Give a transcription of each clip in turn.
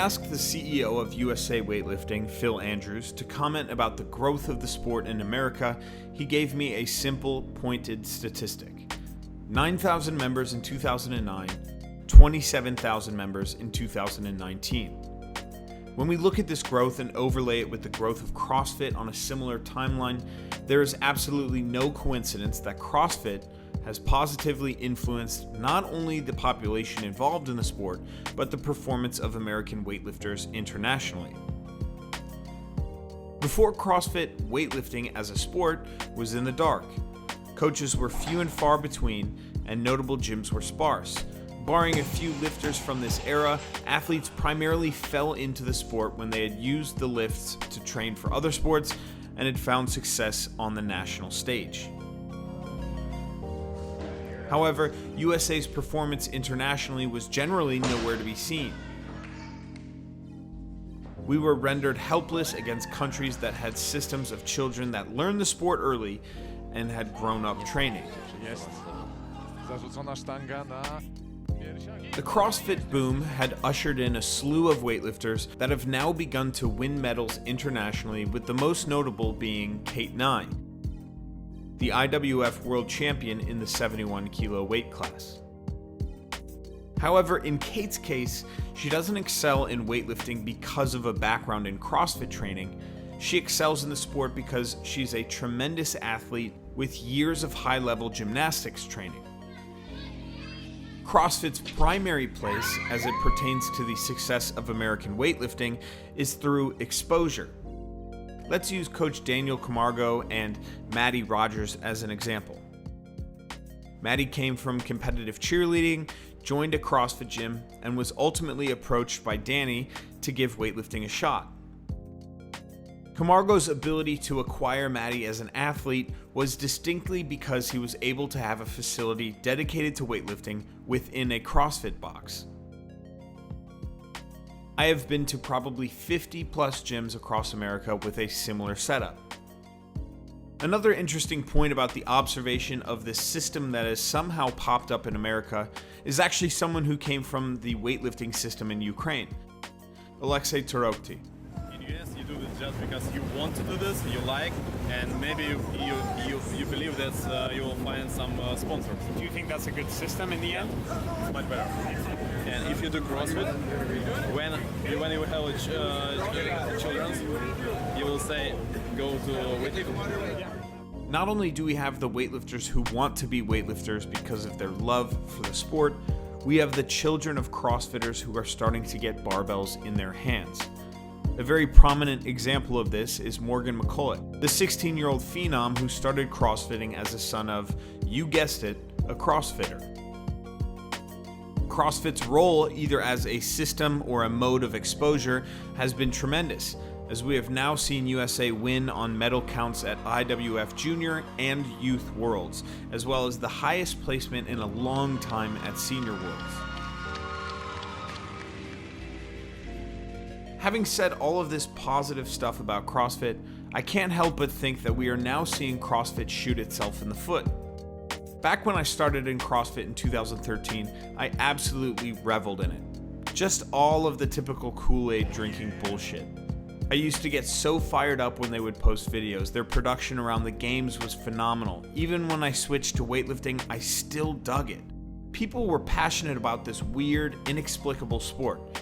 asked the CEO of USA Weightlifting, Phil Andrews, to comment about the growth of the sport in America, he gave me a simple, pointed statistic. 9,000 members in 2009, 27,000 members in 2019. When we look at this growth and overlay it with the growth of CrossFit on a similar timeline, there is absolutely no coincidence that CrossFit has positively influenced not only the population involved in the sport, but the performance of American weightlifters internationally. Before CrossFit, weightlifting as a sport was in the dark. Coaches were few and far between, and notable gyms were sparse. Barring a few lifters from this era, athletes primarily fell into the sport when they had used the lifts to train for other sports and had found success on the national stage. However, USA's performance internationally was generally nowhere to be seen. We were rendered helpless against countries that had systems of children that learned the sport early and had grown up training. The CrossFit boom had ushered in a slew of weightlifters that have now begun to win medals internationally, with the most notable being Kate Nye, the IWF World Champion in the 71 kilo weight class. However, in Kate's case, she doesn't excel in weightlifting because of a background in CrossFit training. She excels in the sport because she's a tremendous athlete with years of high-level gymnastics training. CrossFit's primary place, as it pertains to the success of American weightlifting, is through exposure. Let's use Coach Daniel Camargo and Maddie Rogers as an example. Maddie came from competitive cheerleading, joined a CrossFit gym, and was ultimately approached by Danny to give weightlifting a shot. Camargo's ability to acquire Maddie as an athlete was distinctly because he was able to have a facility dedicated to weightlifting within a CrossFit box. I have been to probably 50 plus gyms across America with a similar setup. Another interesting point about the observation of this system that has somehow popped up in America is actually someone who came from the weightlifting system in Ukraine, Alexei Torokty. Yes, you do this just because you want to do this, you like, and maybe you believe that you will find some sponsors. Do you think that's a good system in the end? It's much better. And if you do CrossFit, when you have children, you will say, go to weightlifting. Not only do we have the weightlifters who want to be weightlifters because of their love for the sport, we have the children of CrossFitters who are starting to get barbells in their hands. A very prominent example of this is Morgan McCulloch, the 16-year-old phenom who started CrossFitting as a son of, you guessed it, a CrossFitter. CrossFit's role, either as a system or a mode of exposure, has been tremendous, as we have now seen USA win on medal counts at IWF Junior and Youth Worlds, as well as the highest placement in a long time at Senior Worlds. Having said all of this positive stuff about CrossFit, I can't help but think that we are now seeing CrossFit shoot itself in the foot. Back when I started in CrossFit in 2013, I absolutely reveled in it. Just all of the typical Kool-Aid drinking bullshit. I used to get so fired up when they would post videos. Their production around the games was phenomenal. Even when I switched to weightlifting, I still dug it. People were passionate about this weird, inexplicable sport,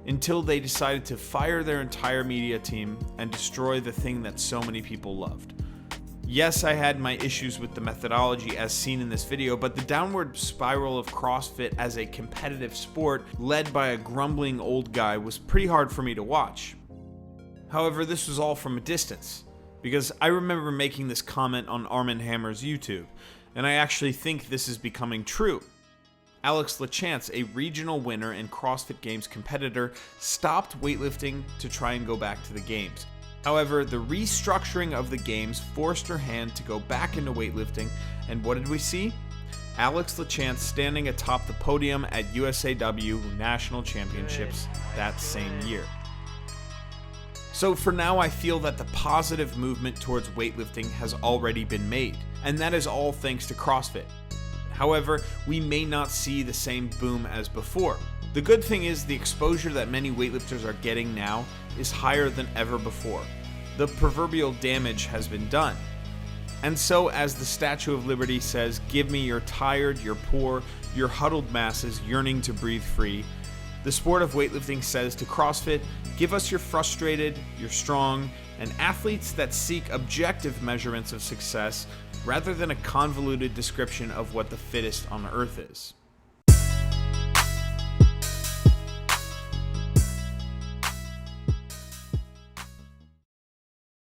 until they decided to fire their entire media team and destroy the thing that so many people loved. Yes, I had my issues with the methodology as seen in this video, but the downward spiral of CrossFit as a competitive sport led by a grumbling old guy was pretty hard for me to watch. However, this was all from a distance, because I remember making this comment on Armand Hammer's YouTube, and I actually think this is becoming true. Alex LaChance, a regional winner and CrossFit Games competitor, stopped weightlifting to try and go back to the games. However, the restructuring of the games forced her hand to go back into weightlifting, and what did we see? Alex LaChance standing atop the podium at USAW National Championships that same year. So for now, I feel that the positive movement towards weightlifting has already been made, and that is all thanks to CrossFit. However, we may not see the same boom as before. The good thing is the exposure that many weightlifters are getting now is higher than ever before. The proverbial damage has been done. And so, as the Statue of Liberty says, give me your tired, your poor, your huddled masses yearning to breathe free, the sport of weightlifting says to CrossFit, give us your frustrated, your strong, and athletes that seek objective measurements of success rather than a convoluted description of what the fittest on earth is.